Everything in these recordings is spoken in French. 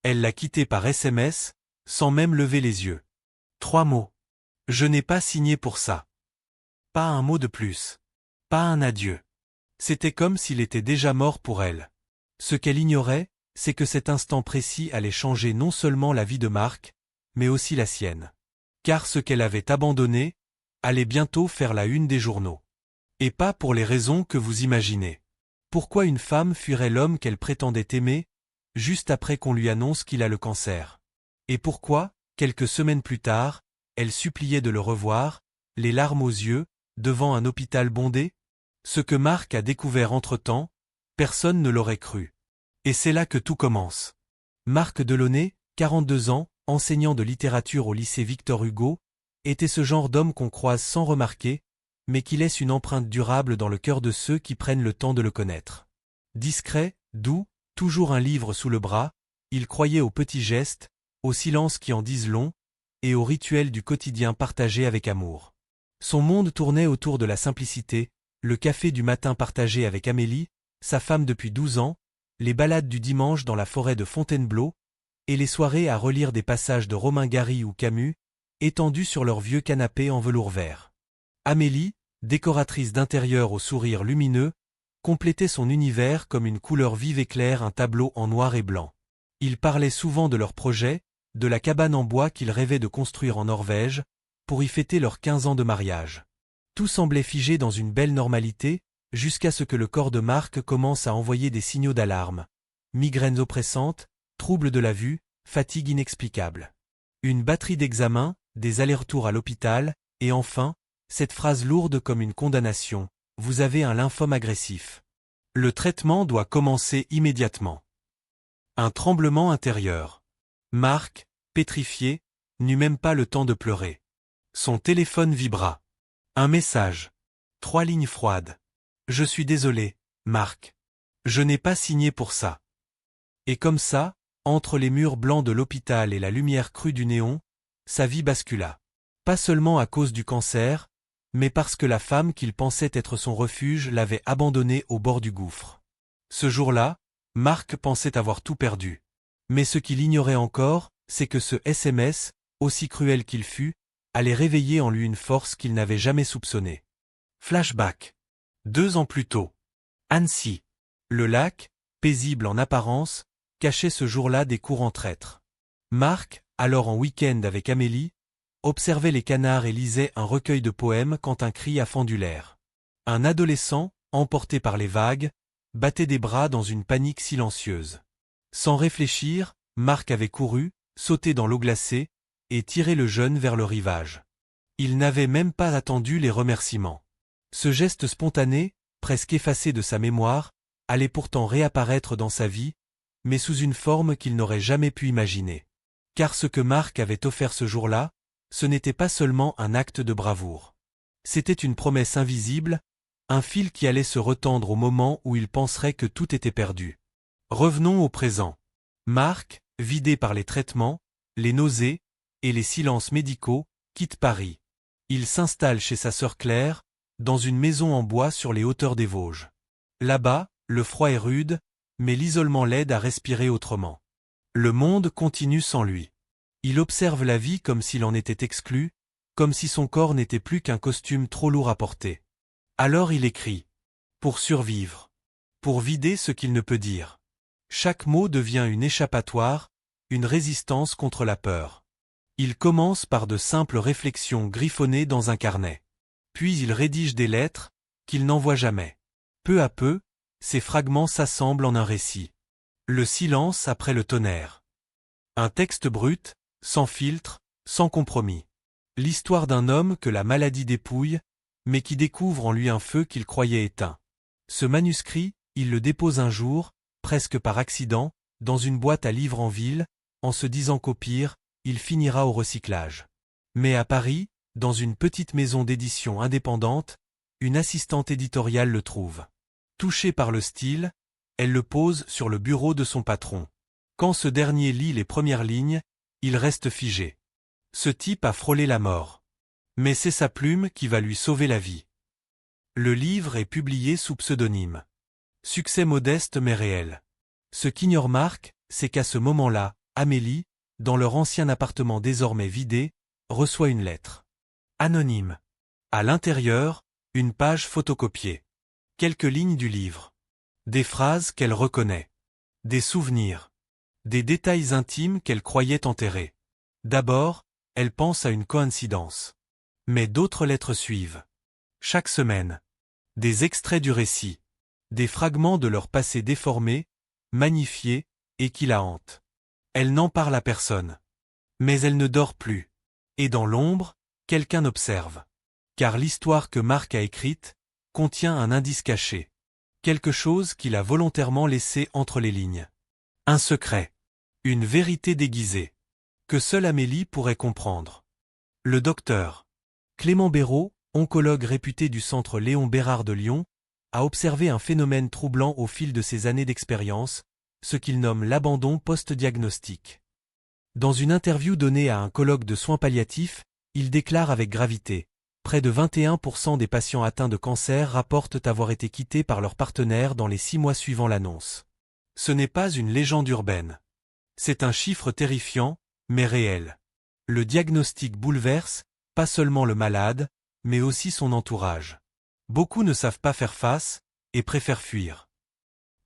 Elle l'a quitté par SMS, sans même lever les yeux. 3 mots. Je n'ai pas signé pour ça. Pas un mot de plus. Pas un adieu. C'était comme s'il était déjà mort pour elle. Ce qu'elle ignorait, c'est que cet instant précis allait changer non seulement la vie de Marc, mais aussi la sienne. Car ce qu'elle avait abandonné, allait bientôt faire la une des journaux. Et pas pour les raisons que vous imaginez. Pourquoi une femme fuirait l'homme qu'elle prétendait aimer, juste après qu'on lui annonce qu'il a le cancer? Et pourquoi, quelques semaines plus tard, elle suppliait de le revoir, les larmes aux yeux, devant un hôpital bondé? Ce que Marc a découvert entre-temps, personne ne l'aurait cru. Et c'est là que tout commence. Marc Delaunay, 42 ans, enseignant de littérature au lycée Victor Hugo, était ce genre d'homme qu'on croise sans remarquer, mais qui laisse une empreinte durable dans le cœur de ceux qui prennent le temps de le connaître. Discret, doux, toujours un livre sous le bras, il croyait aux petits gestes, aux silences qui en disent long, et aux rituels du quotidien partagé avec amour. Son monde tournait autour de la simplicité, le café du matin partagé avec Amélie, sa femme depuis 12 ans, les balades du dimanche dans la forêt de Fontainebleau, et les soirées à relire des passages de Romain Gary ou Camus, étendus sur leur vieux canapé en velours vert. Amélie, décoratrice d'intérieur au sourire lumineux, complétait son univers comme une couleur vive et claire, un tableau en noir et blanc. Ils parlaient souvent de leurs projets, de la cabane en bois qu'ils rêvaient de construire en Norvège, pour y fêter leurs 15 ans de mariage. Tout semblait figé dans une belle normalité, jusqu'à ce que le corps de Marc commence à envoyer des signaux d'alarme. Migraines oppressantes, troubles de la vue, fatigue inexplicable. Une batterie d'examens, des allers-retours à l'hôpital, et enfin, cette phrase lourde comme une condamnation, vous avez un lymphome agressif. Le traitement doit commencer immédiatement. Un tremblement intérieur. Marc, pétrifié, n'eut même pas le temps de pleurer. Son téléphone vibra. Un message. 3 lignes froides. Je suis désolé, Marc. Je n'ai pas signé pour ça. Et comme ça, entre les murs blancs de l'hôpital et la lumière crue du néon, sa vie bascula. Pas seulement à cause du cancer, mais parce que la femme qu'il pensait être son refuge l'avait abandonné au bord du gouffre. Ce jour-là, Marc pensait avoir tout perdu. Mais ce qu'il ignorait encore, c'est que ce SMS, aussi cruel qu'il fût, allait réveiller en lui une force qu'il n'avait jamais soupçonnée. Flashback. 2 ans plus tôt. Annecy. Le lac, paisible en apparence, cachait ce jour-là des courants traîtres. Marc, alors en week-end avec Amélie, observait les canards et lisait un recueil de poèmes quand un cri a fendu l'air. Un adolescent, emporté par les vagues, battait des bras dans une panique silencieuse. Sans réfléchir, Marc avait couru, sauté dans l'eau glacée, et tiré le jeune vers le rivage. Il n'avait même pas attendu les remerciements. Ce geste spontané, presque effacé de sa mémoire, allait pourtant réapparaître dans sa vie, mais sous une forme qu'il n'aurait jamais pu imaginer. Car ce que Marc avait offert ce jour-là, ce n'était pas seulement un acte de bravoure. C'était une promesse invisible, un fil qui allait se retendre au moment où il penserait que tout était perdu. Revenons au présent. Marc, vidé par les traitements, les nausées et les silences médicaux, quitte Paris. Il s'installe chez sa sœur Claire, dans une maison en bois sur les hauteurs des Vosges. Là-bas, le froid est rude, mais l'isolement l'aide à respirer autrement. Le monde continue sans lui. Il observe la vie comme s'il en était exclu, comme si son corps n'était plus qu'un costume trop lourd à porter. Alors il écrit. Pour survivre. Pour vider ce qu'il ne peut dire. Chaque mot devient une échappatoire, une résistance contre la peur. Il commence par de simples réflexions griffonnées dans un carnet. Puis il rédige des lettres, qu'il n'envoie jamais. Peu à peu, ces fragments s'assemblent en un récit. Le silence après le tonnerre. Un texte brut, sans filtre, sans compromis. L'histoire d'un homme que la maladie dépouille, mais qui découvre en lui un feu qu'il croyait éteint. Ce manuscrit, il le dépose un jour, presque par accident, dans une boîte à livres en ville, en se disant qu'au pire, il finira au recyclage. Mais à Paris, dans une petite maison d'édition indépendante, une assistante éditoriale le trouve. Touchée par le style, elle le pose sur le bureau de son patron. Quand ce dernier lit les premières lignes, il reste figé. Ce type a frôlé la mort. Mais c'est sa plume qui va lui sauver la vie. Le livre est publié sous pseudonyme. Succès modeste mais réel. Ce qu'ignore Marc, c'est qu'à ce moment-là, Amélie, dans leur ancien appartement désormais vidé, reçoit une lettre. Anonyme. À l'intérieur, une page photocopiée. Quelques lignes du livre. Des phrases qu'elle reconnaît. Des souvenirs. Des détails intimes qu'elle croyait enterrés. D'abord, elle pense à une coïncidence. Mais d'autres lettres suivent. Chaque semaine. Des extraits du récit. Des fragments de leur passé déformé, magnifié, et qui la hantent. Elle n'en parle à personne. Mais elle ne dort plus. Et dans l'ombre, quelqu'un observe. Car l'histoire que Marc a écrite contient un indice caché. Quelque chose qu'il a volontairement laissé entre les lignes. Un secret. Une vérité déguisée. Que seule Amélie pourrait comprendre. Le docteur Clément Béraud, oncologue réputé du centre Léon Bérard de Lyon, a observé un phénomène troublant au fil de ses années d'expérience, ce qu'il nomme l'abandon post-diagnostique. Dans une interview donnée à un colloque de soins palliatifs, il déclare avec gravité: près de 21% des patients atteints de cancer rapportent avoir été quittés par leur partenaire dans les 6 mois suivant l'annonce. Ce n'est pas une légende urbaine. C'est un chiffre terrifiant, mais réel. Le diagnostic bouleverse, pas seulement le malade, mais aussi son entourage. Beaucoup ne savent pas faire face, et préfèrent fuir.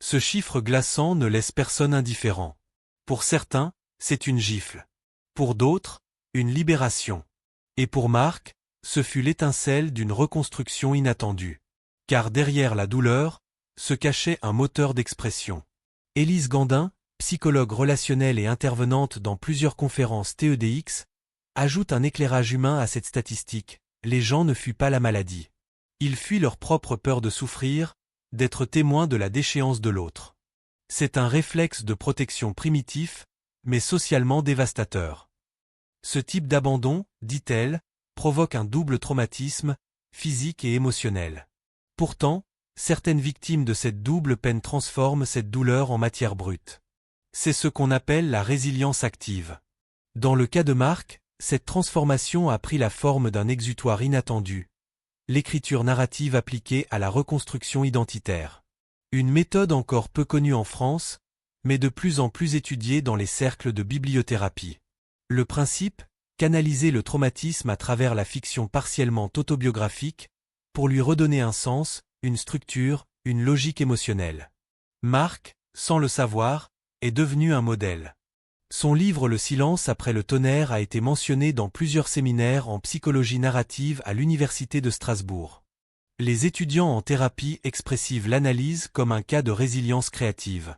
Ce chiffre glaçant ne laisse personne indifférent. Pour certains, c'est une gifle. Pour d'autres, une libération. Et pour Marc, ce fut l'étincelle d'une reconstruction inattendue. Car derrière la douleur, se cachait un moteur d'expression. Élise Gandin, psychologue relationnelle et intervenante dans plusieurs conférences TEDx, ajoute un éclairage humain à cette statistique: les gens ne fuient pas la maladie. Ils fuient leur propre peur de souffrir, d'être témoins de la déchéance de l'autre. C'est un réflexe de protection primitif, mais socialement dévastateur. Ce type d'abandon, dit-elle, provoque un double traumatisme, physique et émotionnel. Pourtant, certaines victimes de cette double peine transforment cette douleur en matière brute. C'est ce qu'on appelle la résilience active. Dans le cas de Marc, cette transformation a pris la forme d'un exutoire inattendu. L'écriture narrative appliquée à la reconstruction identitaire. Une méthode encore peu connue en France, mais de plus en plus étudiée dans les cercles de bibliothérapie. Le principe, canaliser le traumatisme à travers la fiction partiellement autobiographique, pour lui redonner un sens, une structure, une logique émotionnelle. Marc, sans le savoir, est devenu un modèle. Son livre Le silence après le tonnerre a été mentionné dans plusieurs séminaires en psychologie narrative à l'Université de Strasbourg. Les étudiants en thérapie expressive l'analysent comme un cas de résilience créative.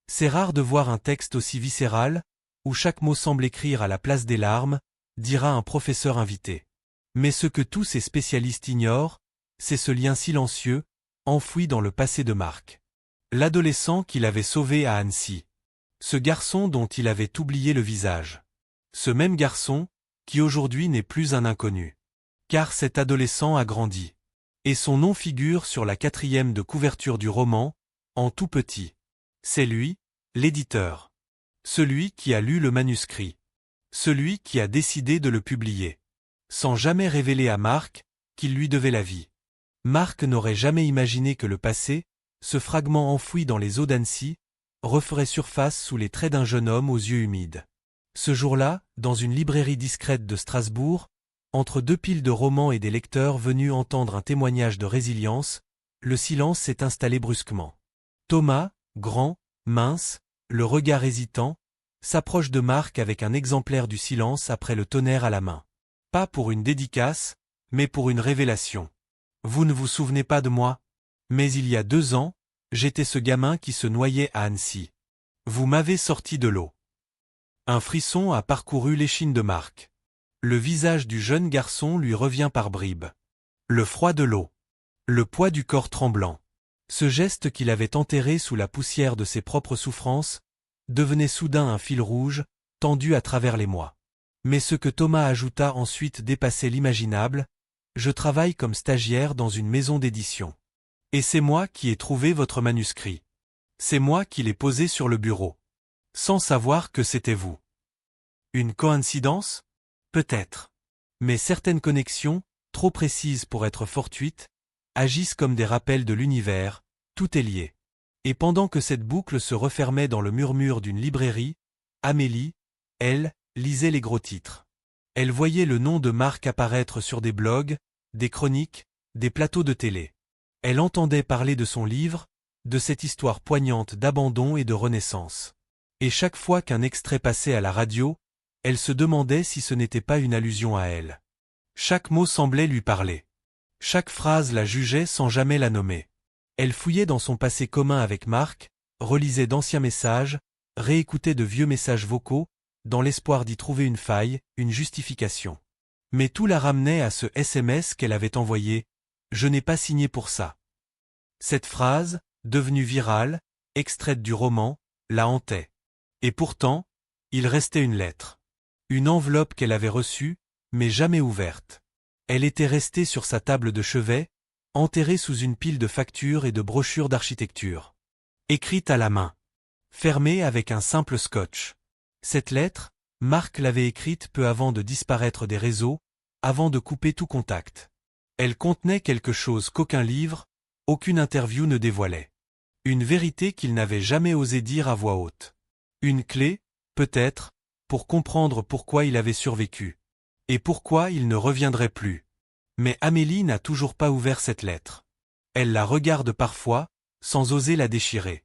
C'est rare de voir un texte aussi viscéral, où chaque mot semble écrire à la place des larmes, dira un professeur invité. Mais ce que tous ces spécialistes ignorent, c'est ce lien silencieux, enfoui dans le passé de Marc. L'adolescent qu'il avait sauvé à Annecy. Ce garçon dont il avait oublié le visage. Ce même garçon, qui aujourd'hui n'est plus un inconnu. Car cet adolescent a grandi. Et son nom figure sur la 4e de couverture du roman, en tout petit. C'est lui, l'éditeur. Celui qui a lu le manuscrit. Celui qui a décidé de le publier. Sans jamais révéler à Marc qu'il lui devait la vie. Marc n'aurait jamais imaginé que le passé, ce fragment enfoui dans les eaux d'Annecy, referait surface sous les traits d'un jeune homme aux yeux humides. Ce jour-là, dans une librairie discrète de Strasbourg, entre 2 piles de romans et des lecteurs venus entendre un témoignage de résilience, le silence s'est installé brusquement. Thomas, grand, mince, le regard hésitant, s'approche de Marc avec un exemplaire du silence après le tonnerre à la main. Pas pour une dédicace, mais pour une révélation. Vous ne vous souvenez pas de moi? Mais il y a 2 ans, j'étais ce gamin qui se noyait à Annecy. Vous m'avez sorti de l'eau. Un frisson a parcouru l'échine de Marc. Le visage du jeune garçon lui revient par bribes. Le froid de l'eau. Le poids du corps tremblant. Ce geste qu'il avait enterré sous la poussière de ses propres souffrances, devenait soudain un fil rouge, tendu à travers les mois. Mais ce que Thomas ajouta ensuite dépassait l'imaginable: je travaille comme stagiaire dans une maison d'édition. Et c'est moi qui ai trouvé votre manuscrit. C'est moi qui l'ai posé sur le bureau. Sans savoir que c'était vous. Une coïncidence? Peut-être. Mais certaines connexions, trop précises pour être fortuites, agissent comme des rappels de l'univers, tout est lié. Et pendant que cette boucle se refermait dans le murmure d'une librairie, Amélie, elle, lisait les gros titres. Elle voyait le nom de Marc apparaître sur des blogs, des chroniques, des plateaux de télé. Elle entendait parler de son livre, de cette histoire poignante d'abandon et de renaissance. Et chaque fois qu'un extrait passait à la radio, elle se demandait si ce n'était pas une allusion à elle. Chaque mot semblait lui parler. Chaque phrase la jugeait sans jamais la nommer. Elle fouillait dans son passé commun avec Marc, relisait d'anciens messages, réécoutait de vieux messages vocaux, dans l'espoir d'y trouver une faille, une justification. Mais tout la ramenait à ce SMS qu'elle avait envoyé « Je n'ai pas signé pour ça ». Cette phrase, devenue virale, extraite du roman, la hantait. Et pourtant, il restait une lettre. Une enveloppe qu'elle avait reçue, mais jamais ouverte. Elle était restée sur sa table de chevet, enterrée sous une pile de factures et de brochures d'architecture. Écrite à la main. Fermée avec un simple scotch. Cette lettre, Marc l'avait écrite peu avant de disparaître des réseaux, avant de couper tout contact. Elle contenait quelque chose qu'aucun livre, aucune interview ne dévoilait. Une vérité qu'il n'avait jamais osé dire à voix haute. Une clé, peut-être, pour comprendre pourquoi il avait survécu. Et pourquoi il ne reviendrait plus. Mais Amélie n'a toujours pas ouvert cette lettre. Elle la regarde parfois, sans oser la déchirer.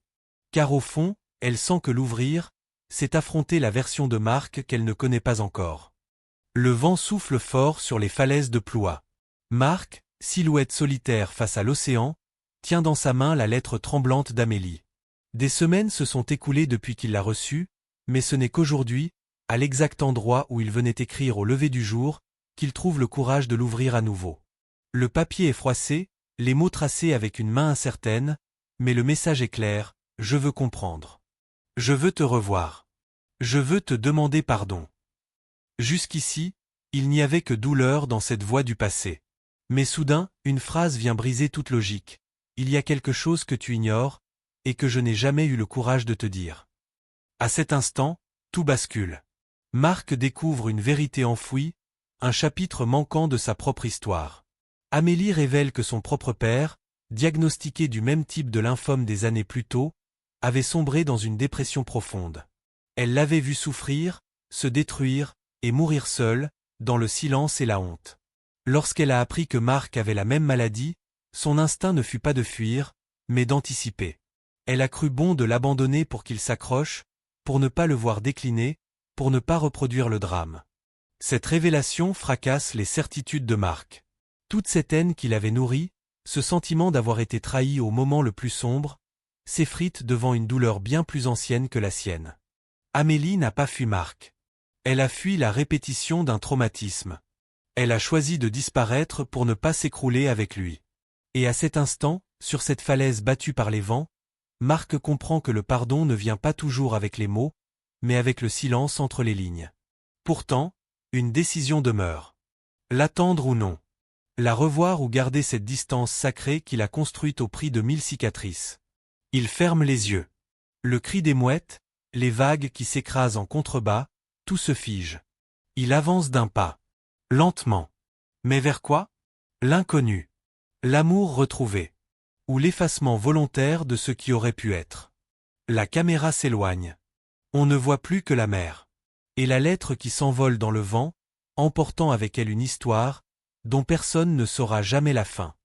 Car au fond, elle sent que l'ouvrir, c'est affronter la version de Marc qu'elle ne connaît pas encore. Le vent souffle fort sur les falaises de Ploie. Marc, silhouette solitaire face à l'océan, tient dans sa main la lettre tremblante d'Amélie. Des semaines se sont écoulées depuis qu'il l'a reçue, mais ce n'est qu'aujourd'hui, à l'exact endroit où il venait écrire au lever du jour, qu'il trouve le courage de l'ouvrir à nouveau. Le papier est froissé, les mots tracés avec une main incertaine, mais le message est clair, je veux comprendre. Je veux te revoir. Je veux te demander pardon. Jusqu'ici, il n'y avait que douleur dans cette voix du passé. Mais soudain, une phrase vient briser toute logique. Il y a quelque chose que tu ignores, et que je n'ai jamais eu le courage de te dire. À cet instant, tout bascule. Marc découvre une vérité enfouie, un chapitre manquant de sa propre histoire. Amélie révèle que son propre père, diagnostiqué du même type de lymphome des années plus tôt, avait sombré dans une dépression profonde. Elle l'avait vu souffrir, se détruire, et mourir seule, dans le silence et la honte. Lorsqu'elle a appris que Marc avait la même maladie, son instinct ne fut pas de fuir, mais d'anticiper. Elle a cru bon de l'abandonner pour qu'il s'accroche, pour ne pas le voir décliner, pour ne pas reproduire le drame. Cette révélation fracasse les certitudes de Marc. Toute cette haine qu'il avait nourrie, ce sentiment d'avoir été trahi au moment le plus sombre, s'effrite devant une douleur bien plus ancienne que la sienne. Amélie n'a pas fui Marc. Elle a fui la répétition d'un traumatisme. Elle a choisi de disparaître pour ne pas s'écrouler avec lui. Et à cet instant, sur cette falaise battue par les vents, Marc comprend que le pardon ne vient pas toujours avec les mots, mais avec le silence entre les lignes. Pourtant, une décision demeure. L'attendre ou non. La revoir ou garder cette distance sacrée qu'il a construite au prix de 1000 cicatrices. Il ferme les yeux. Le cri des mouettes, les vagues qui s'écrasent en contrebas, tout se fige. Il avance d'un pas. Lentement. Mais vers quoi? L'inconnu. L'amour retrouvé. Ou l'effacement volontaire de ce qui aurait pu être. La caméra s'éloigne. On ne voit plus que la mer. Et la lettre qui s'envole dans le vent, emportant avec elle une histoire, dont personne ne saura jamais la fin.